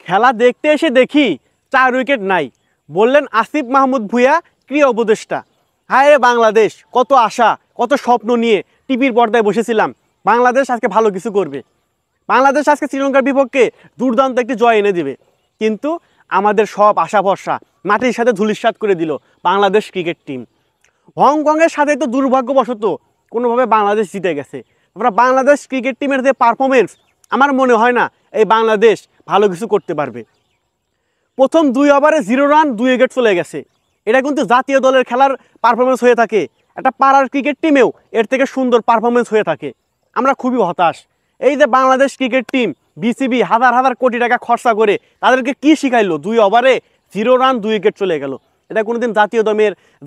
খেলা দেখতে এসে দেখি 4 উইকেট নাই, বললেন আসিফ মাহমুদ ভুঁইয়া, ক্রীড়া উপদেষ্টা। হায় বাংলাদেশ, কত আশা কত স্বপ্ন নিয়ে টিভির পর্দায় বসেছিলাম বাংলাদেশ আজকে ভালো কিছু করবে, বাংলাদেশ আজকে শ্রীলঙ্কার বিপক্ষে দুর্দান্ত একটি জয় এনে দেবে। কিন্তু আমাদের সব আশা ভরসা মাটির সাথে ধূলিসাৎ করে দিল বাংলাদেশ ক্রিকেট টিম। হংকংয়ের সাথে তো দুর্ভাগ্যবশত কোনোভাবে বাংলাদেশ জিতে গেছে। আমরা বাংলাদেশ ক্রিকেট টিমের যে পারফরমেন্স, আমার মনে হয় না এই বাংলাদেশ ভালো কিছু করতে পারবে। প্রথম 2 ওভারে 0 রান 2 উইকেট চলে গেছে। এটা কিন্তু জাতীয় দলের খেলার পারফরমেন্স হয়ে থাকে, একটা পাড়ার ক্রিকেট টিমেও এর থেকে সুন্দর পারফরমেন্স হয়ে থাকে। আমরা খুবই হতাশ। এই যে বাংলাদেশ ক্রিকেট টিম, বিসিবি হাজার হাজার কোটি টাকা খরচা করে তাদেরকে কি শিখাইলো, 2 ওভারে 0 রান 2 উইকেট চলে গেল। এটা কোনোদিন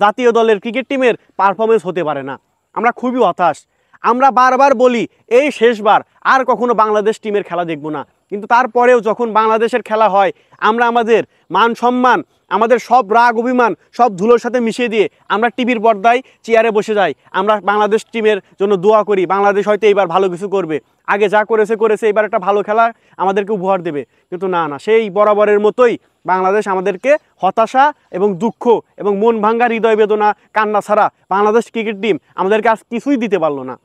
জাতীয় দলের ক্রিকেট টিমের পারফরমেন্স হতে পারে না। আমরা খুবই হতাশ। আমরা বারবার বলি এই শেষবার, আর কখনো বাংলাদেশ টিমের খেলা দেখব না। কিন্তু তারপরেও যখন বাংলাদেশের খেলা হয়, আমরা আমাদের মান সম্মান, আমাদের সব রাগ অভিমান সব ধুলোর সাথে মিশিয়ে দিয়ে আমরা টিভির পর্দায় চেয়ারে বসে যাই। আমরা বাংলাদেশ টিমের জন্য দোয়া করি, বাংলাদেশ হয়তো এইবার ভালো কিছু করবে, আগে যা করেছে এবার একটা ভালো খেলা আমাদেরকে উপহার দেবে। কিন্তু না, সেই বরাবরের মতোই বাংলাদেশ আমাদেরকে হতাশা এবং দুঃখ এবং মন ভাঙ্গা, হৃদয় বেদনা, কান্না ছাড়া বাংলাদেশ ক্রিকেট টিম আমাদেরকে আজ কিছুই দিতে পারলো না।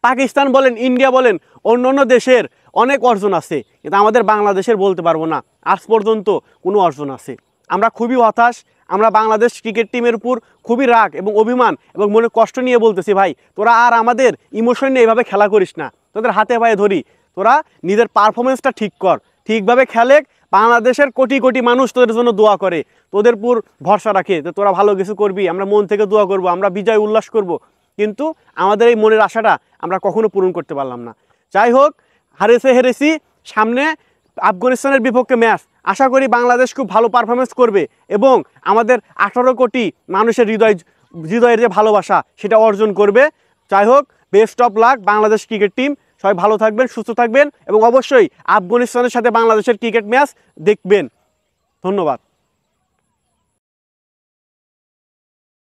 পাকিস্তান বলেন, ইন্ডিয়া বলেন, অন্য দেশের অনেক অর্জন আছে, কিন্তু আমাদের বাংলাদেশের বলতে পারবো না আজ পর্যন্ত কোনো অর্জন আছে। আমরা খুবই হতাশ। আমরা বাংলাদেশ ক্রিকেট টিমের উপর খুবই রাগ এবং অভিমান এবং মনে কষ্ট নিয়ে বলতেছি, ভাই তোরা আর আমাদের ইমোশন নিয়ে এইভাবে খেলা করিস না, তোদের হাতে পায়ে ধরি, তোরা নিজের পারফরমেন্সটা ঠিক কর, ঠিকভাবে খেলে। বাংলাদেশের কোটি কোটি মানুষ তোদের জন্য দোয়া করে, তোদের উপর ভরসা রাখে যে তোরা ভালো কিছু করবি, আমরা মন থেকে দোয়া করব, আমরা বিজয় উল্লাস করব। কিন্তু আমাদের এই মনের আশাটা আমরা কখনো পূরণ করতে পারলাম না। যাই হোক, হেরেছি। সামনে আফগানিস্তানের বিপক্ষে ম্যাচ, আশা করি বাংলাদেশ খুব ভালো পারফরমেন্স করবে এবং আমাদের 18 কোটি মানুষের হৃদয়ের যে ভালোবাসা সেটা অর্জন করবে। যাই হোক, best of luck Bangladesh cricket team. সবাই ভালো থাকবেন, সুস্থ থাকবেন এবং অবশ্যই আফগানিস্তানের সাথে বাংলাদেশের ক্রিকেট ম্যাচ দেখবেন। ধন্যবাদ।